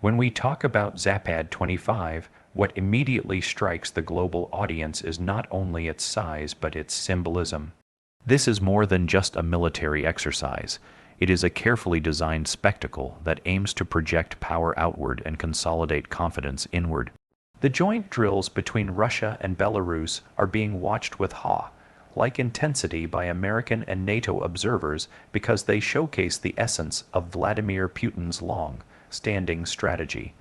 When we talk about Zapad 25, what immediately strikes the global audience is not only its size but its symbolism. This is more than just a military exercise. It is a carefully designed spectacle that aims to project power outward and consolidate confidence inward. The joint drills between Russia and Belarus are being watched with awe-like intensity by American and NATO observers because they showcase the essence of Vladimir Putin's long-standing strategy.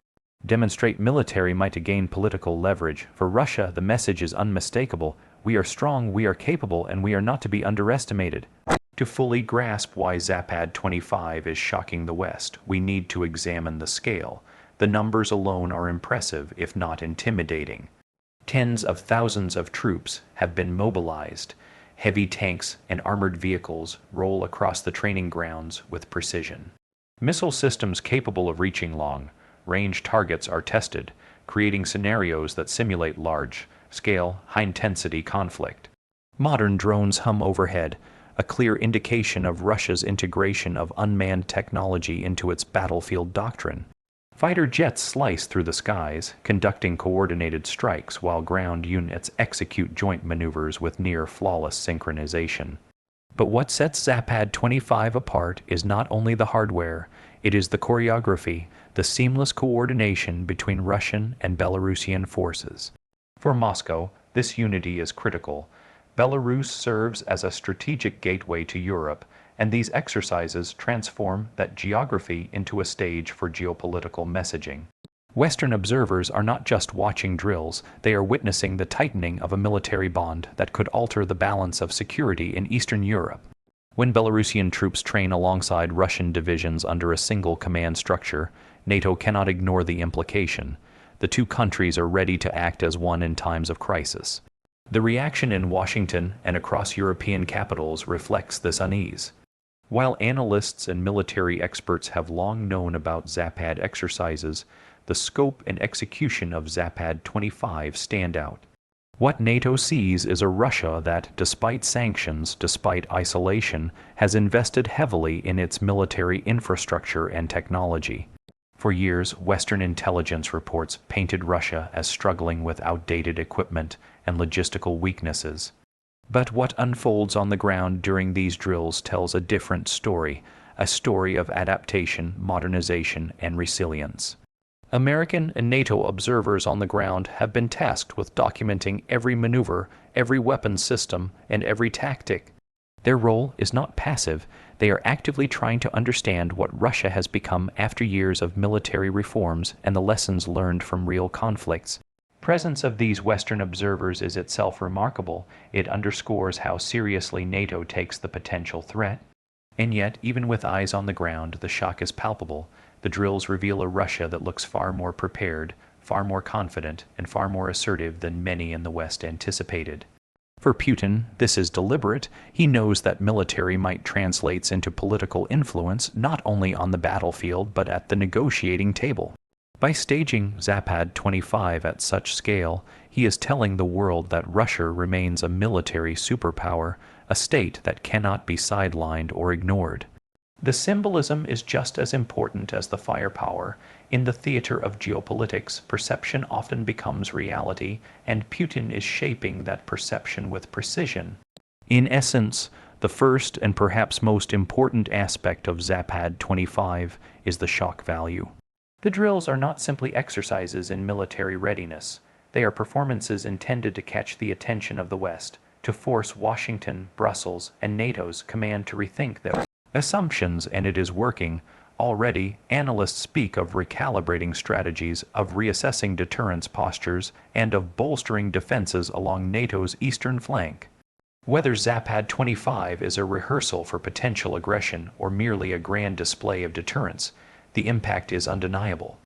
Demonstrate military might to gain political leverage. For Russia, the message is unmistakable. We are strong, we are capable, and we are not to be underestimated. To fully grasp why Zapad 25 is shocking the West, we need to examine the scale. The numbers alone are impressive, if not intimidating. Tens of thousands of troops have been mobilized. Heavy tanks and armored vehicles roll across the training grounds with precision. Missile systems capable of reaching long-range targets are tested, creating scenarios that simulate large-scale, high-intensity conflict. Modern drones hum overhead, a clear indication of Russia's integration of unmanned technology into its battlefield doctrine. Fighter jets slice through the skies, conducting coordinated strikes while ground units execute joint maneuvers with near-flawless synchronization. But what sets Zapad 25 apart is not only the hardware, it is the choreography, the seamless coordination between Russian and Belarusian forces. For Moscow, this unity is critical. Belarus serves as a strategic gateway to Europe, and these exercises transform that geography into a stage for geopolitical messaging. Western observers are not just watching drills, they are witnessing the tightening of a military bond that could alter the balance of security in Eastern Europe. When Belarusian troops train alongside Russian divisions under a single command structure, NATO cannot ignore the implication. The two countries are ready to act as one in times of crisis. The reaction in Washington and across European capitals reflects this unease. While analysts and military experts have long known about Zapad exercises, the scope and execution of Zapad 25 stand out. What NATO sees is a Russia that, despite sanctions, despite isolation, has invested heavily in its military infrastructure and technology. For years, Western intelligence reports painted Russia as struggling with outdated equipment and logistical weaknesses. But what unfolds on the ground during these drills tells a different story, a story of adaptation, modernization, and resilience. American and NATO observers on the ground have been tasked with documenting every maneuver, every weapon system, and every tactic. Their role is not passive. They are actively trying to understand what Russia has become after years of military reforms and the lessons learned from real conflicts. Presence of these Western observers is itself remarkable. It underscores how seriously NATO takes the potential threat. And yet, even with eyes on the ground, the shock is palpable. The drills reveal a Russia that looks far more prepared, far more confident, and far more assertive than many in the West anticipated. For Putin, this is deliberate. He knows that military might translates into political influence not only on the battlefield but at the negotiating table. By staging Zapad 25 at such scale, he is telling the world that Russia remains a military superpower, a state that cannot be sidelined or ignored. The symbolism is just as important as the firepower. In the theater of geopolitics, perception often becomes reality, and Putin is shaping that perception with precision. In essence, the first and perhaps most important aspect of Zapad 25 is the shock value. The drills are not simply exercises in military readiness. They are performances intended to catch the attention of the West, to force Washington, Brussels, and NATO's command to rethink their assumptions, and it is working. Already, analysts speak of recalibrating strategies, of reassessing deterrence postures, and of bolstering defenses along NATO's eastern flank. Whether Zapad 25 is a rehearsal for potential aggression or merely a grand display of deterrence, the impact is undeniable.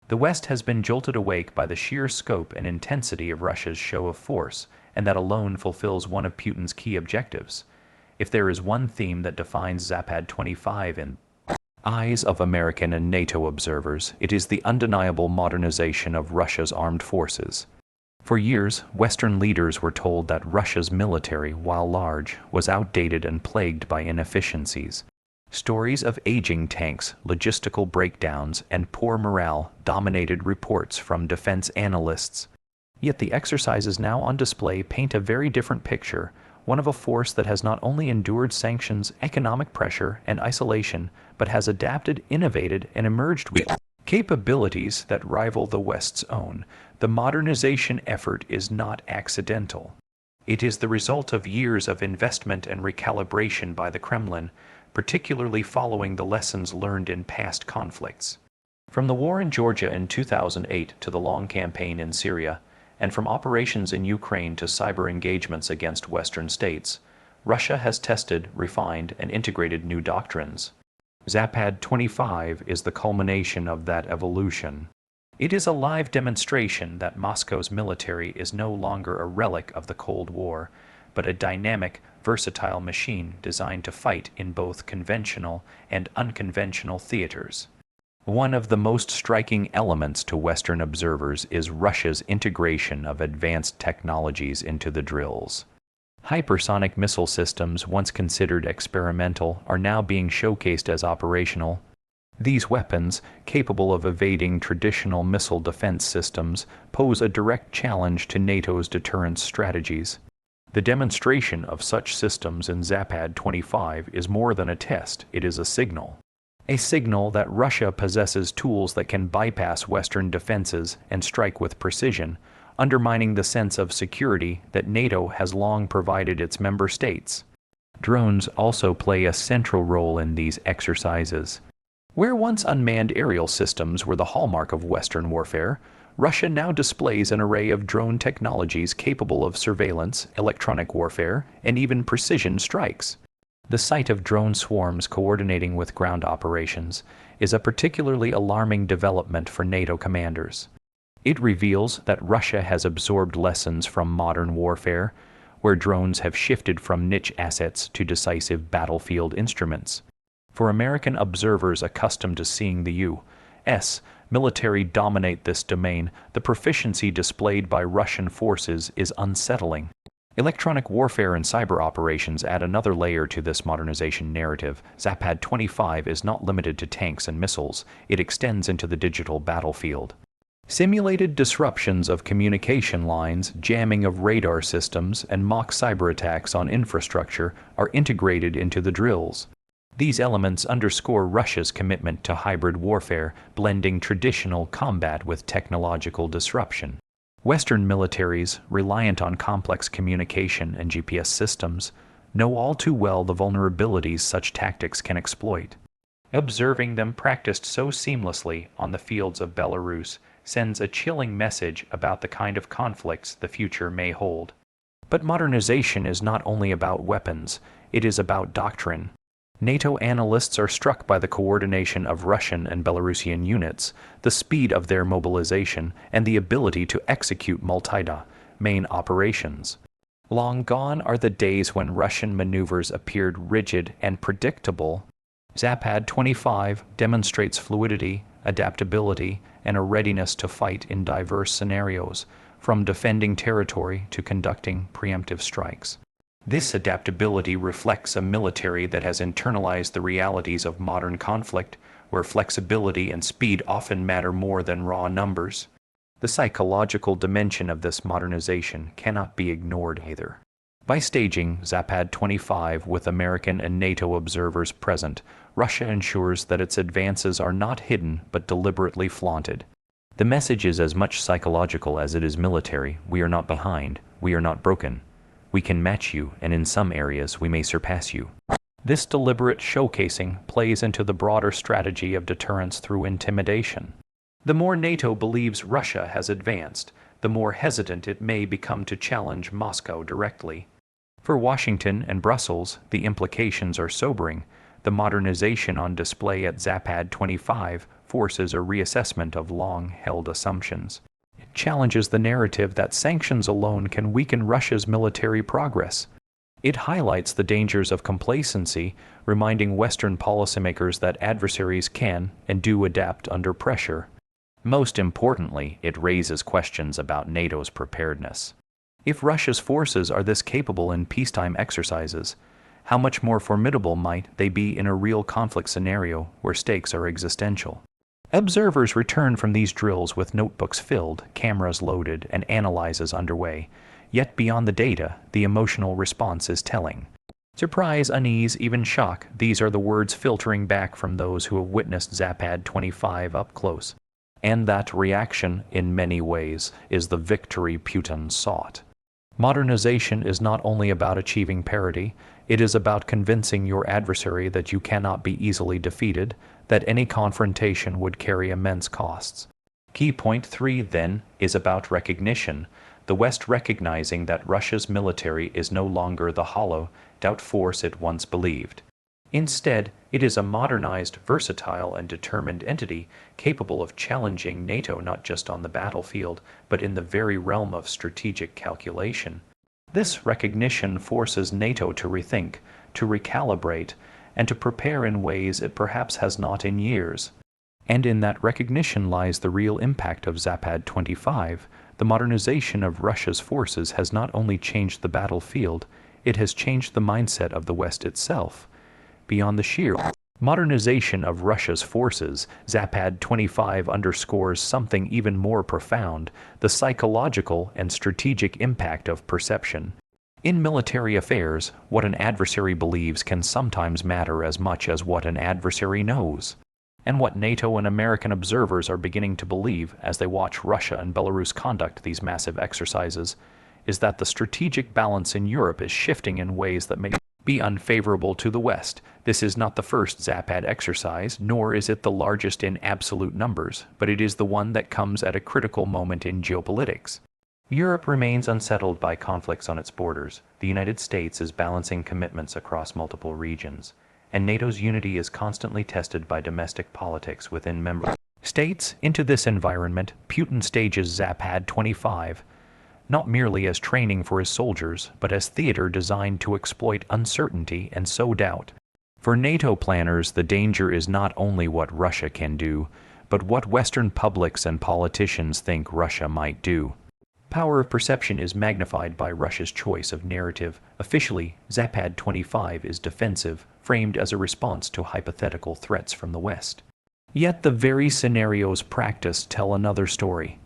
The West has been jolted awake by the sheer scope and intensity of Russia's show of force, and that alone fulfills one of Putin's key objectives. If there is one theme that defines Zapad 25 in eyes of American and NATO observers, it is the undeniable modernization of Russia's armed forces. For years, Western leaders were told that Russia's military, while large, was outdated and plagued by inefficiencies. Stories of aging tanks, logistical breakdowns, and poor morale dominated reports from defense analysts. Yet the exercises now on display paint a very different picture, one of a force that has not only endured sanctions, economic pressure, and isolation, but has adapted, innovated, and emerged with capabilities that rival the West's own. The modernization effort is not accidental. It is the result of years of investment and recalibration by the Kremlin, particularly following the lessons learned in past conflicts. From the war in Georgia in 2008 to the long campaign in Syria, and from operations in Ukraine to cyber engagements against Western states, Russia has tested, refined, and integrated new doctrines. Zapad 25 is the culmination of that evolution. It is a live demonstration that Moscow's military is no longer a relic of the Cold War, but a dynamic, versatile machine designed to fight in both conventional and unconventional theaters. One of the most striking elements to Western observers is Russia's integration of advanced technologies into the drills. Hypersonic missile systems, once considered experimental, are now being showcased as operational. These weapons, capable of evading traditional missile defense systems, pose a direct challenge to NATO's deterrence strategies. The demonstration of such systems in Zapad 25 is more than a test, it is a signal. A signal that Russia possesses tools that can bypass Western defenses and strike with precision, undermining the sense of security that NATO has long provided its member states. Drones also play a central role in these exercises. Where once unmanned aerial systems were the hallmark of Western warfare, Russia now displays an array of drone technologies capable of surveillance, electronic warfare, and even precision strikes. The sight of drone swarms coordinating with ground operations is a particularly alarming development for NATO commanders. It reveals that Russia has absorbed lessons from modern warfare, where drones have shifted from niche assets to decisive battlefield instruments. For American observers accustomed to seeing the U.S. military dominate this domain, the proficiency displayed by Russian forces is unsettling. Electronic warfare and cyber operations add another layer to this modernization narrative. Zapad 25 is not limited to tanks and missiles, it extends into the digital battlefield. Simulated disruptions of communication lines, jamming of radar systems, and mock cyber attacks on infrastructure are integrated into the drills. These elements underscore Russia's commitment to hybrid warfare, blending traditional combat with technological disruption. Western militaries, reliant on complex communication and GPS systems, know all too well the vulnerabilities such tactics can exploit. Observing them practiced so seamlessly on the fields of Belarus sends a chilling message about the kind of conflicts the future may hold. But modernization is not only about weapons, it is about doctrine. NATO analysts are struck by the coordination of Russian and Belarusian units, the speed of their mobilization, and the ability to execute multi-domain operations. Long gone are the days when Russian maneuvers appeared rigid and predictable. Zapad 25 demonstrates fluidity, adaptability, and a readiness to fight in diverse scenarios, from defending territory to conducting preemptive strikes. This adaptability reflects a military that has internalized the realities of modern conflict, where flexibility and speed often matter more than raw numbers. The psychological dimension of this modernization cannot be ignored either. By staging Zapad 25 with American and NATO observers present, Russia ensures that its advances are not hidden but deliberately flaunted. The message is as much psychological as it is military. We are not behind. We are not broken. We can match you, and in some areas we may surpass you. This deliberate showcasing plays into the broader strategy of deterrence through intimidation. The more NATO believes Russia has advanced, the more hesitant it may become to challenge Moscow directly. For Washington and Brussels, the implications are sobering. The modernization on display at Zapad 25 forces a reassessment of long-held assumptions. It challenges the narrative that sanctions alone can weaken Russia's military progress. It highlights the dangers of complacency, reminding Western policymakers that adversaries can and do adapt under pressure. Most importantly, it raises questions about NATO's preparedness. If Russia's forces are this capable in peacetime exercises, how much more formidable might they be in a real conflict scenario where stakes are existential? Observers return from these drills with notebooks filled, cameras loaded, and analyses underway. Yet beyond the data, the emotional response is telling. Surprise, unease, even shock, these are the words filtering back from those who have witnessed Zapad 25 up close. And that reaction, in many ways, is the victory Putin sought. Modernization is not only about achieving parity, it is about convincing your adversary that you cannot be easily defeated, that any confrontation would carry immense costs. Key point 3, then, is about recognition, the West recognizing that Russia's military is no longer the hollow, doubt force it once believed. Instead, it is a modernized, versatile, and determined entity capable of challenging NATO not just on the battlefield, but in the very realm of strategic calculation. This recognition forces NATO to rethink, to recalibrate, and to prepare in ways it perhaps has not in years. And in that recognition lies the real impact of Zapad 25. The modernization of Russia's forces has not only changed the battlefield, it has changed the mindset of the West itself. Beyond the sheer modernization of Russia's forces, Zapad 25 underscores something even more profound, the psychological and strategic impact of perception. In military affairs, what an adversary believes can sometimes matter as much as what an adversary knows. And what NATO and American observers are beginning to believe as they watch Russia and Belarus conduct these massive exercises is that the strategic balance in Europe is shifting in ways that may be unfavorable to the West. This is not the first Zapad exercise, nor is it the largest in absolute numbers, but it is the one that comes at a critical moment in geopolitics. Europe remains unsettled by conflicts on its borders. The United States is balancing commitments across multiple regions, and NATO's unity is constantly tested by domestic politics within member states. Into this environment, Putin stages Zapad 25, not merely as training for his soldiers, but as theater designed to exploit uncertainty and sow doubt. For NATO planners, the danger is not only what Russia can do, but what Western publics and politicians think Russia might do. Power of perception is magnified by Russia's choice of narrative. Officially, Zapad 25 is defensive, framed as a response to hypothetical threats from the West. Yet the very scenarios practiced tell another story.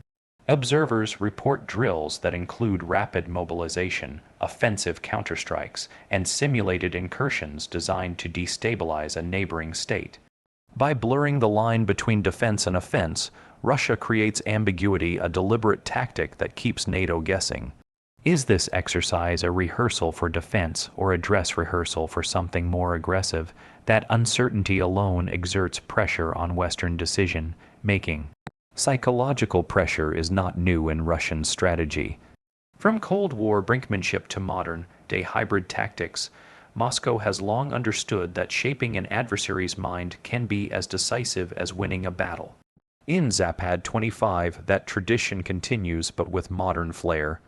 Observers report drills that include rapid mobilization, offensive counterstrikes, and simulated incursions designed to destabilize a neighboring state. By blurring the line between defense and offense, Russia creates ambiguity, a deliberate tactic that keeps NATO guessing. Is this exercise a rehearsal for defense or a dress rehearsal for something more aggressive? That uncertainty alone exerts pressure on Western decision-making. Psychological pressure is not new in Russian strategy. From Cold War brinkmanship to modern-day hybrid tactics, Moscow has long understood that shaping an adversary's mind can be as decisive as winning a battle. In Zapad 25, that tradition continues, but with modern flair.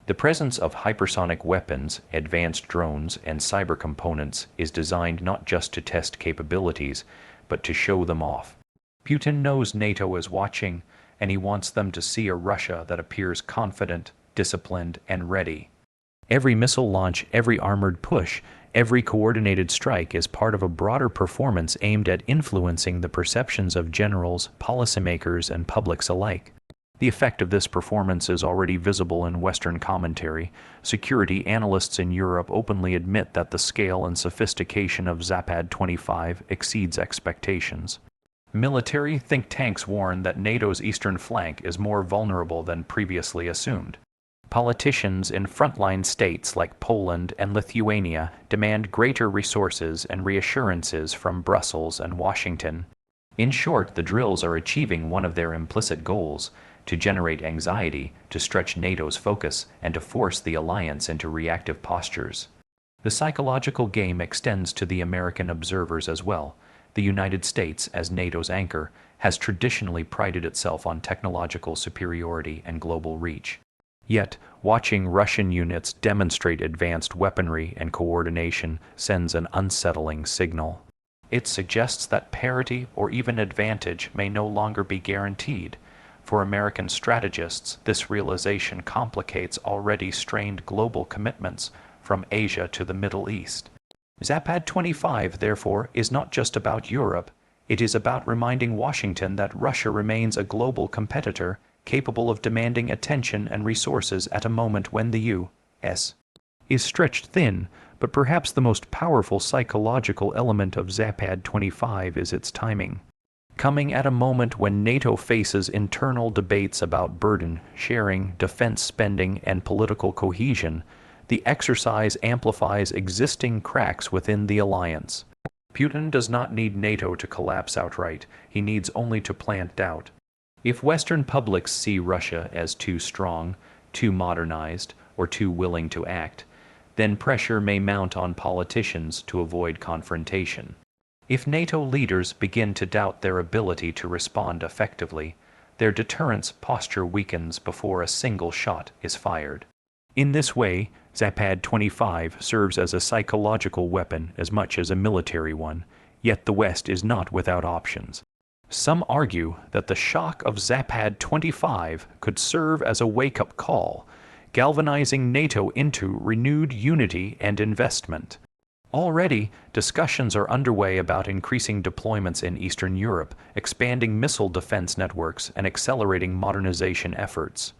The presence of hypersonic weapons, advanced drones, and cyber components is designed not just to test capabilities, but to show them off. Putin knows NATO is watching, and he wants them to see a Russia that appears confident, disciplined, and ready. Every missile launch, every armored push, every coordinated strike is part of a broader performance aimed at influencing the perceptions of generals, policymakers, and publics alike. The effect of this performance is already visible in Western commentary. Security analysts in Europe openly admit that the scale and sophistication of Zapad 25 exceeds expectations. Military think tanks warn that NATO's eastern flank is more vulnerable than previously assumed. Politicians in frontline states like Poland and Lithuania demand greater resources and reassurances from Brussels and Washington. In short, the drills are achieving one of their implicit goals: to generate anxiety, to stretch NATO's focus, and to force the alliance into reactive postures. The psychological game extends to the American observers as well. The United States, as NATO's anchor, has traditionally prided itself on technological superiority and global reach. Yet, watching Russian units demonstrate advanced weaponry and coordination sends an unsettling signal. It suggests that parity or even advantage may no longer be guaranteed. For American strategists, this realization complicates already strained global commitments from Asia to the Middle East. Zapad 25, therefore, is not just about Europe. It is about reminding Washington that Russia remains a global competitor capable of demanding attention and resources at a moment when the U.S. is stretched thin, but perhaps the most powerful psychological element of Zapad 25 is its timing. Coming at a moment when NATO faces internal debates about burden sharing, defense spending, and political cohesion, the exercise amplifies existing cracks within the alliance. Putin does not need NATO to collapse outright, he needs only to plant doubt. If Western publics see Russia as too strong, too modernized, or too willing to act, then pressure may mount on politicians to avoid confrontation. If NATO leaders begin to doubt their ability to respond effectively, their deterrence posture weakens before a single shot is fired. In this way, Zapad 25 serves as a psychological weapon as much as a military one, yet the West is not without options. Some argue that the shock of Zapad 25 could serve as a wake-up call, galvanizing NATO into renewed unity and investment. Already, discussions are underway about increasing deployments in Eastern Europe, expanding missile defense networks, and accelerating modernization efforts.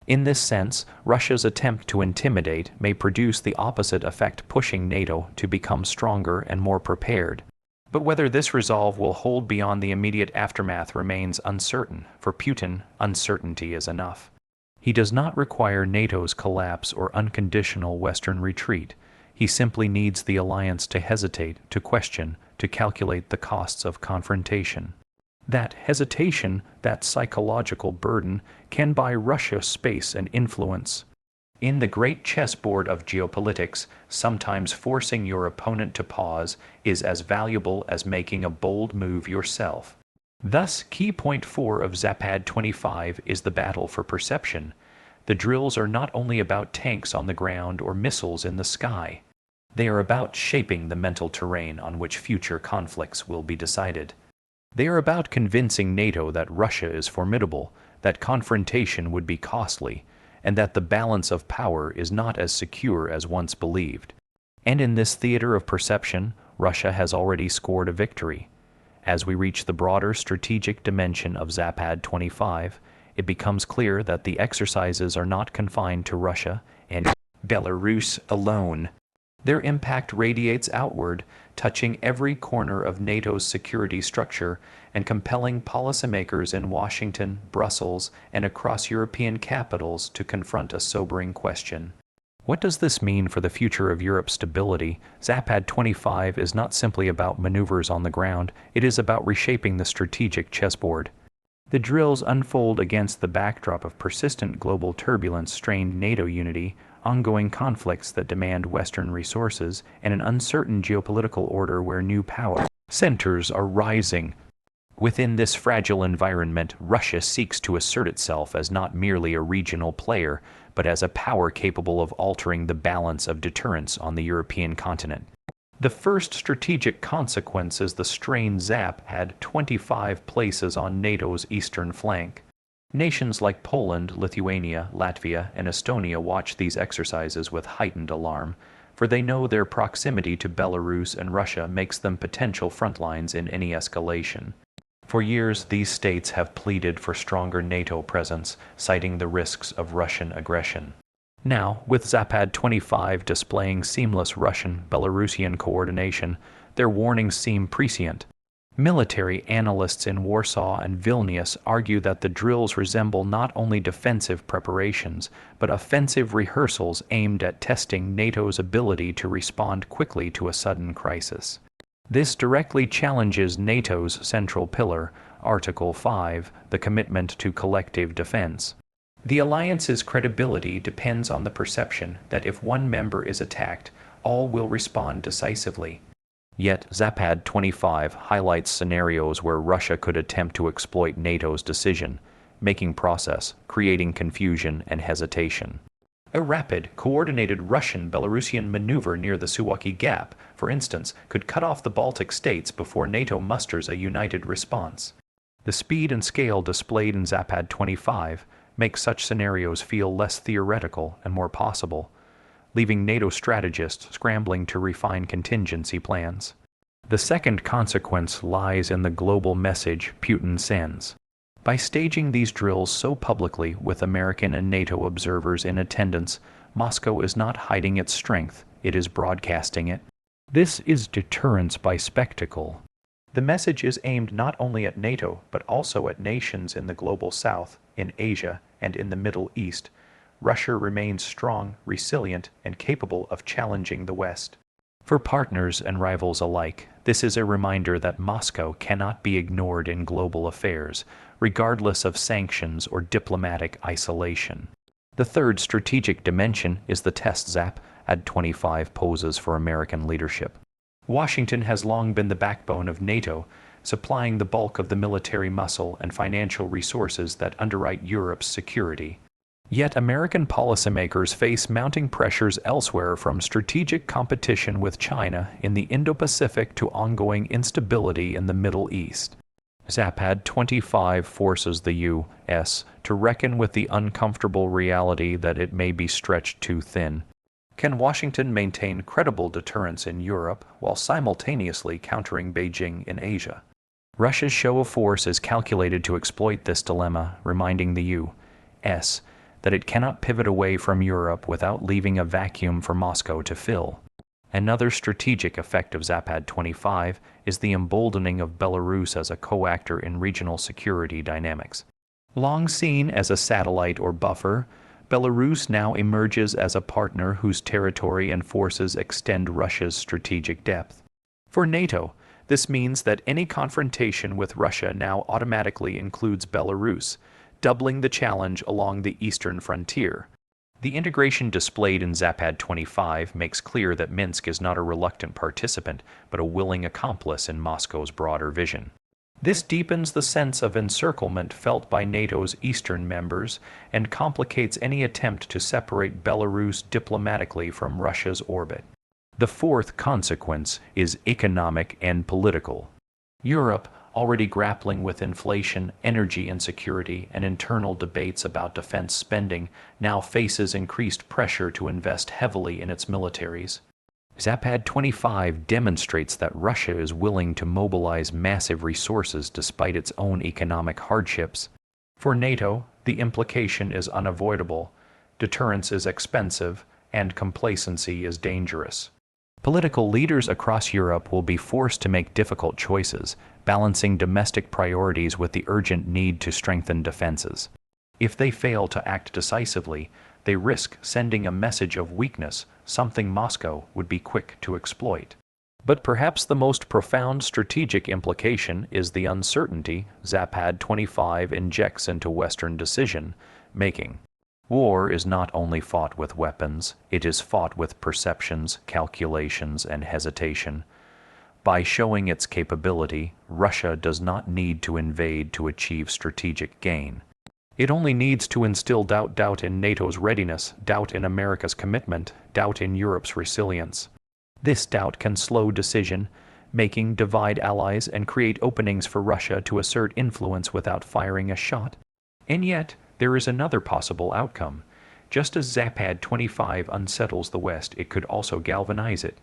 In this sense, Russia's attempt to intimidate may produce the opposite effect, pushing NATO to become stronger and more prepared. But whether this resolve will hold beyond the immediate aftermath remains uncertain. For Putin, uncertainty is enough. He does not require NATO's collapse or unconditional Western retreat. He simply needs the alliance to hesitate, to question, to calculate the costs of confrontation. That hesitation, that psychological burden, can buy Russia space and influence. In the great chessboard of geopolitics, sometimes forcing your opponent to pause is as valuable as making a bold move yourself. Thus, key point 4 of Zapad 25 is the battle for perception. The drills are not only about tanks on the ground or missiles in the sky. They are about shaping the mental terrain on which future conflicts will be decided. They are about convincing NATO that Russia is formidable, that confrontation would be costly, and that the balance of power is not as secure as once believed. And in this theater of perception, Russia has already scored a victory. As we reach the broader strategic dimension of Zapad 25, it becomes clear that the exercises are not confined to Russia and Belarus alone. Their impact radiates outward, touching every corner of NATO's security structure and compelling policymakers in Washington, Brussels, and across European capitals to confront a sobering question. What does this mean for the future of Europe's stability? Zapad 25 is not simply about maneuvers on the ground, it is about reshaping the strategic chessboard. The drills unfold against the backdrop of persistent global turbulence, strained NATO unity, ongoing conflicts that demand Western resources, and an uncertain geopolitical order where new power centers are rising. Within this fragile environment, Russia seeks to assert itself as not merely a regional player, but as a power capable of altering the balance of deterrence on the European continent. The first strategic consequence is the strained Zapad 25 places on NATO's eastern flank. Nations like Poland, Lithuania, Latvia, and Estonia watch these exercises with heightened alarm, for they know their proximity to Belarus and Russia makes them potential frontlines in any escalation. For years, these states have pleaded for stronger NATO presence, citing the risks of Russian aggression. Now, with Zapad 25 displaying seamless Russian-Belarusian coordination, their warnings seem prescient. Military analysts in Warsaw and Vilnius argue that the drills resemble not only defensive preparations, but offensive rehearsals aimed at testing NATO's ability to respond quickly to a sudden crisis. This directly challenges NATO's central pillar, Article 5, the commitment to collective defense. The alliance's credibility depends on the perception that if one member is attacked, all will respond decisively. Yet, Zapad 25 highlights scenarios where Russia could attempt to exploit NATO's decision-making process, creating confusion and hesitation. A rapid, coordinated Russian-Belarusian maneuver near the Suwalki Gap, for instance, could cut off the Baltic states before NATO musters a united response. The speed and scale displayed in Zapad 25 make such scenarios feel less theoretical and more possible. leaving NATO strategists scrambling to refine contingency plans. The second consequence lies in the global message Putin sends. By staging these drills so publicly with American and NATO observers in attendance, Moscow is not hiding its strength, it is broadcasting it. This is deterrence by spectacle. The message is aimed not only at NATO, but also at nations in the global south, in Asia, and in the Middle East. Russia remains strong, resilient, and capable of challenging the West. For partners and rivals alike, this is a reminder that Moscow cannot be ignored in global affairs, regardless of sanctions or diplomatic isolation. The third strategic dimension is the test ZAPAD 25 poses for American leadership. Washington has long been the backbone of NATO, supplying the bulk of the military muscle and financial resources that underwrite Europe's security. Yet American policymakers face mounting pressures elsewhere, from strategic competition with China in the Indo-Pacific to ongoing instability in the Middle East. ZAPAD 25 forces the U.S. to reckon with the uncomfortable reality that it may be stretched too thin. Can Washington maintain credible deterrence in Europe while simultaneously countering Beijing in Asia? Russia's show of force is calculated to exploit this dilemma, reminding the U.S. that it cannot pivot away from Europe without leaving a vacuum for Moscow to fill. Another strategic effect of ZAPAD 25 is the emboldening of Belarus as a co-actor in regional security dynamics. Long seen as a satellite or buffer, Belarus now emerges as a partner whose territory and forces extend Russia's strategic depth. For NATO, this means that any confrontation with Russia now automatically includes Belarus, doubling the challenge along the eastern frontier. The integration displayed in ZAPAD 25 makes clear that Minsk is not a reluctant participant, but a willing accomplice in Moscow's broader vision. This deepens the sense of encirclement felt by NATO's eastern members and complicates any attempt to separate Belarus diplomatically from Russia's orbit. The fourth consequence is economic and political. Europe, already grappling with inflation, energy insecurity, and internal debates about defense spending, now faces increased pressure to invest heavily in its militaries. ZAPAD 25 demonstrates that Russia is willing to mobilize massive resources despite its own economic hardships. For NATO, the implication is unavoidable. Deterrence is expensive, and complacency is dangerous. Political leaders across Europe will be forced to make difficult choices, balancing domestic priorities with the urgent need to strengthen defenses. If they fail to act decisively, they risk sending a message of weakness, something Moscow would be quick to exploit. But perhaps the most profound strategic implication is the uncertainty ZAPAD 25 injects into Western decision-making. War is not only fought with weapons, it is fought with perceptions, calculations, and hesitation. By showing its capability, Russia does not need to invade to achieve strategic gain. It only needs to instill doubt in NATO's readiness, doubt in America's commitment, doubt in Europe's resilience. This doubt can slow decision-making, divide allies, and create openings for Russia to assert influence without firing a shot. And yet, there is another possible outcome. Just as ZAPAD 25 unsettles the West, it could also galvanize it.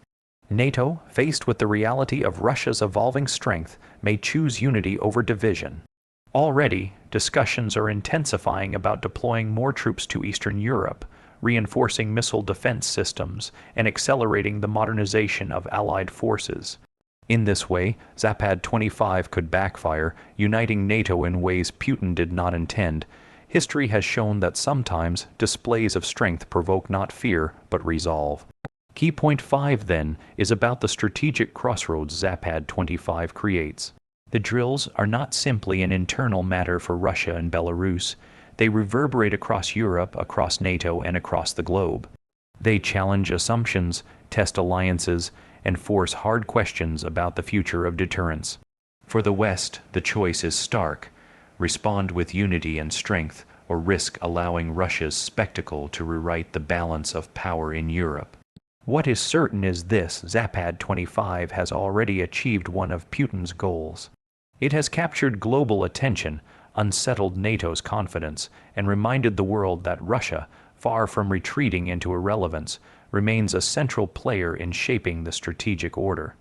NATO, faced with the reality of Russia's evolving strength, may choose unity over division. Already, discussions are intensifying about deploying more troops to Eastern Europe, reinforcing missile defense systems, and accelerating the modernization of Allied forces. In this way, ZAPAD 25 could backfire, uniting NATO in ways Putin did not intend. History has shown that sometimes displays of strength provoke not fear, but resolve. Key point 5, then, is about the strategic crossroads ZAPAD 25 creates. The drills are not simply an internal matter for Russia and Belarus. They reverberate across Europe, across NATO, and across the globe. They challenge assumptions, test alliances, and force hard questions about the future of deterrence. For the West, the choice is stark: respond with unity and strength, or risk allowing Russia's spectacle to rewrite the balance of power in Europe. What is certain is this: ZAPAD 25 has already achieved one of Putin's goals. It has captured global attention, unsettled NATO's confidence, and reminded the world that Russia, far from retreating into irrelevance, remains a central player in shaping the strategic order.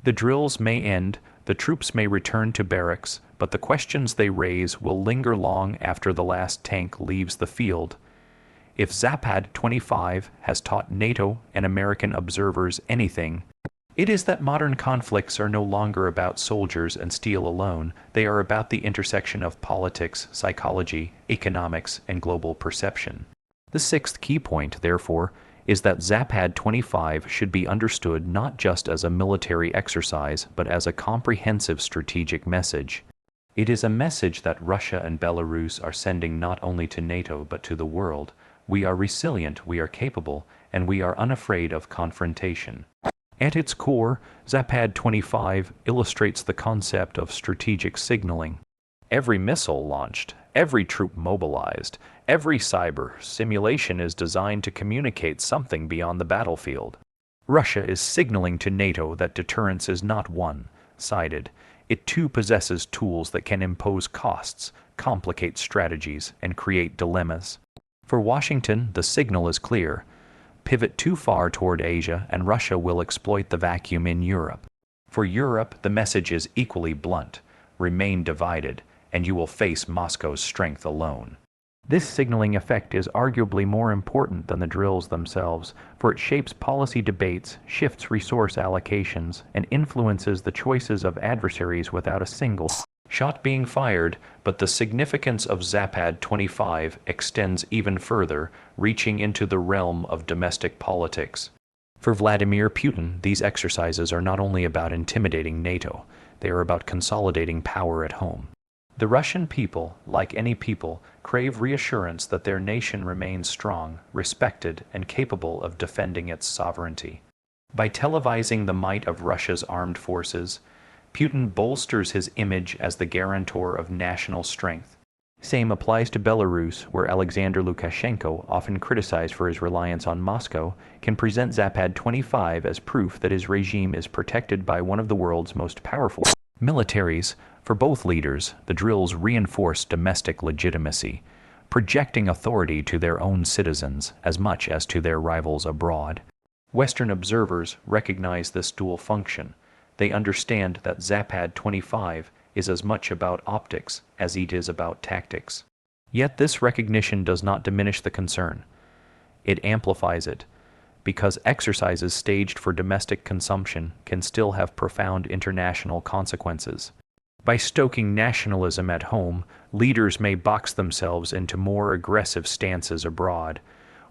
The drills may end, the troops may return to barracks, but the questions they raise will linger long after the last tank leaves the field. If Zapad 25 has taught NATO and American observers anything, it is that modern conflicts are no longer about soldiers and steel alone. They are about the intersection of politics, psychology, economics, and global perception. The sixth key point, therefore, is that Zapad 25 should be understood not just as a military exercise, but as a comprehensive strategic message. It is a message that Russia and Belarus are sending not only to NATO but to the world. We are resilient, we are capable, and we are unafraid of confrontation. At its core, Zapad 25 illustrates the concept of strategic signaling. Every missile launched, every troop mobilized, every cyber simulation is designed to communicate something beyond the battlefield. Russia is signaling to NATO that deterrence is not one-sided. It too possesses tools that can impose costs, complicate strategies, and create dilemmas. For Washington, the signal is clear. Pivot too far toward Asia, and Russia will exploit the vacuum in Europe. For Europe, the message is equally blunt. Remain divided, and you will face Moscow's strength alone. This signaling effect is arguably more important than the drills themselves, for it shapes policy debates, shifts resource allocations, and influences the choices of adversaries without a single shot being fired. But the significance of Zapad 25 extends even further, reaching into the realm of domestic politics. For Vladimir Putin, these exercises are not only about intimidating NATO, they are about consolidating power at home. The Russian people, like any people, crave reassurance that their nation remains strong, respected, and capable of defending its sovereignty. By televising the might of Russia's armed forces, Putin bolsters his image as the guarantor of national strength. Same applies to Belarus, where Alexander Lukashenko, often criticized for his reliance on Moscow, can present Zapad 25 as proof that his regime is protected by one of the world's most powerful militaries. For both leaders, the drills reinforce domestic legitimacy, projecting authority to their own citizens as much as to their rivals abroad. Western observers recognize this dual function. They understand that Zapad 25 is as much about optics as it is about tactics. Yet this recognition does not diminish the concern. It amplifies it, because exercises staged for domestic consumption can still have profound international consequences. By stoking nationalism at home, leaders may box themselves into more aggressive stances abroad.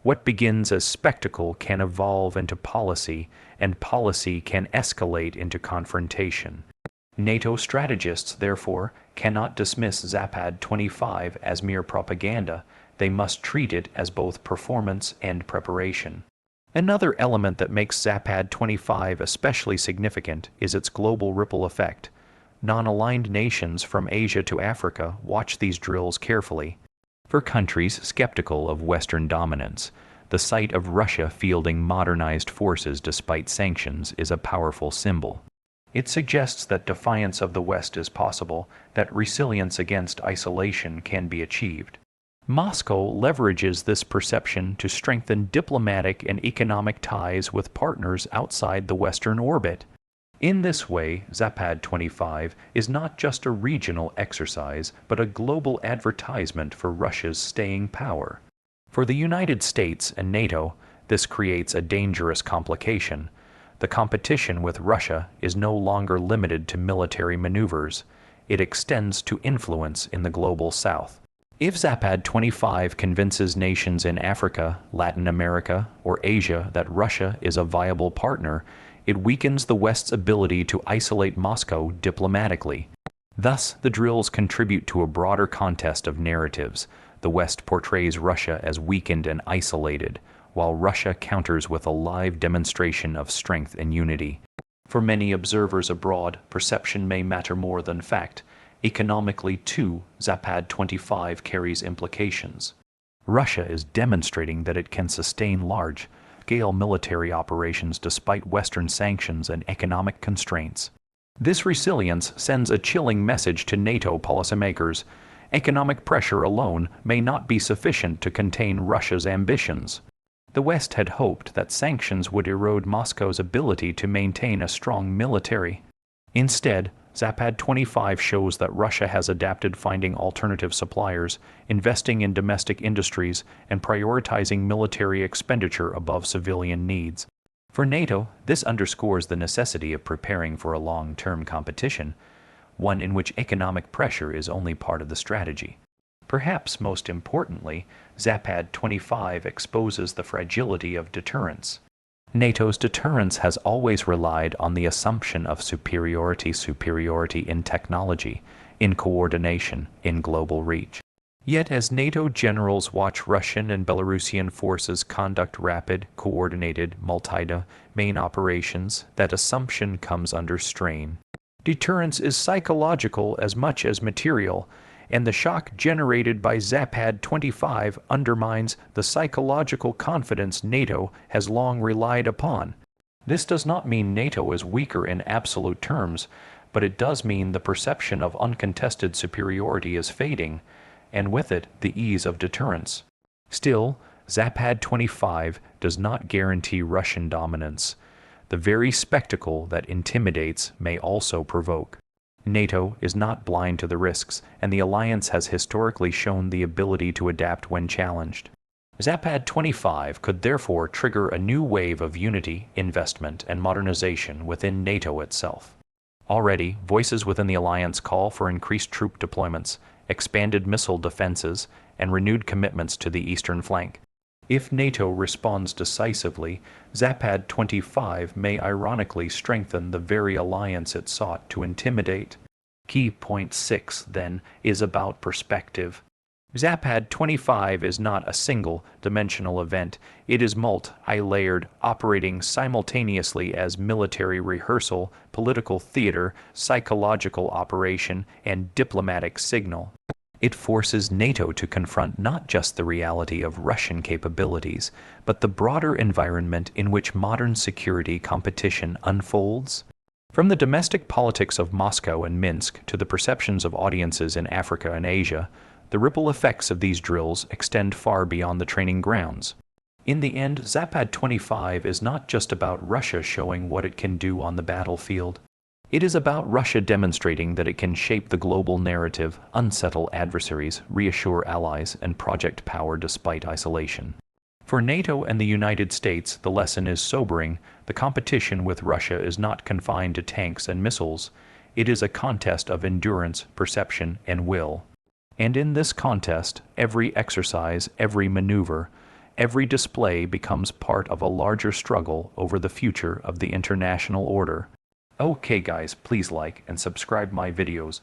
What begins as spectacle can evolve into policy, and policy can escalate into confrontation. NATO strategists, therefore, cannot dismiss Zapad 25 as mere propaganda. They must treat it as both performance and preparation. Another element that makes Zapad 25 especially significant is its global ripple effect. Non-aligned nations from Asia to Africa watch these drills carefully. For countries skeptical of Western dominance, the sight of Russia fielding modernized forces despite sanctions is a powerful symbol. It suggests that defiance of the West is possible, that resilience against isolation can be achieved. Moscow leverages this perception to strengthen diplomatic and economic ties with partners outside the Western orbit. In this way, Zapad 25 is not just a regional exercise, but a global advertisement for Russia's staying power. For the United States and NATO, this creates a dangerous complication. The competition with Russia is no longer limited to military maneuvers. It extends to influence in the global South. If Zapad 25 convinces nations in Africa, Latin America, or Asia that Russia is a viable partner, it weakens the West's ability to isolate Moscow diplomatically. Thus, the drills contribute to a broader contest of narratives. The West portrays Russia as weakened and isolated, while Russia counters with a live demonstration of strength and unity. For many observers abroad, perception may matter more than fact. Economically, too, Zapad 25 carries implications. Russia is demonstrating that it can sustain large-scale military operations despite Western sanctions and economic constraints. This resilience sends a chilling message to NATO policymakers. Economic pressure alone may not be sufficient to contain Russia's ambitions. The West had hoped that sanctions would erode Moscow's ability to maintain a strong military. Instead, Zapad 25 shows that Russia has adapted, finding alternative suppliers, investing in domestic industries, and prioritizing military expenditure above civilian needs. For NATO, this underscores the necessity of preparing for a long-term competition, one in which economic pressure is only part of the strategy. Perhaps most importantly, Zapad 25 exposes the fragility of deterrence. NATO's deterrence has always relied on the assumption of superiority in technology, in coordination, in global reach. Yet as NATO generals watch Russian and Belarusian forces conduct rapid, coordinated, multi-domain operations, that assumption comes under strain. Deterrence is psychological as much as material, and the shock generated by Zapad 25 undermines the psychological confidence NATO has long relied upon. This does not mean NATO is weaker in absolute terms, but it does mean the perception of uncontested superiority is fading, and with it the ease of deterrence. Still, Zapad 25 does not guarantee Russian dominance. The very spectacle that intimidates may also provoke. NATO is not blind to the risks, and the alliance has historically shown the ability to adapt when challenged. Zapad 25 could therefore trigger a new wave of unity, investment, and modernization within NATO itself. Already, voices within the alliance call for increased troop deployments, expanded missile defenses, and renewed commitments to the eastern flank. If NATO responds decisively, Zapad 25 may ironically strengthen the very alliance it sought to intimidate. Key point 6, then, is about perspective. Zapad 25 is not a single-dimensional event. It is multi-layered, operating simultaneously as military rehearsal, political theater, psychological operation, and diplomatic signal. It forces NATO to confront not just the reality of Russian capabilities, but the broader environment in which modern security competition unfolds. From the domestic politics of Moscow and Minsk to the perceptions of audiences in Africa and Asia, the ripple effects of these drills extend far beyond the training grounds. In the end, Zapad 25 is not just about Russia showing what it can do on the battlefield. It is about Russia demonstrating that it can shape the global narrative, unsettle adversaries, reassure allies, and project power despite isolation. For NATO and the United States, the lesson is sobering. The competition with Russia is not confined to tanks and missiles. It is a contest of endurance, perception, and will. And in this contest, every exercise, every maneuver, every display becomes part of a larger struggle over the future of the international order. Okay guys, please like and subscribe my videos.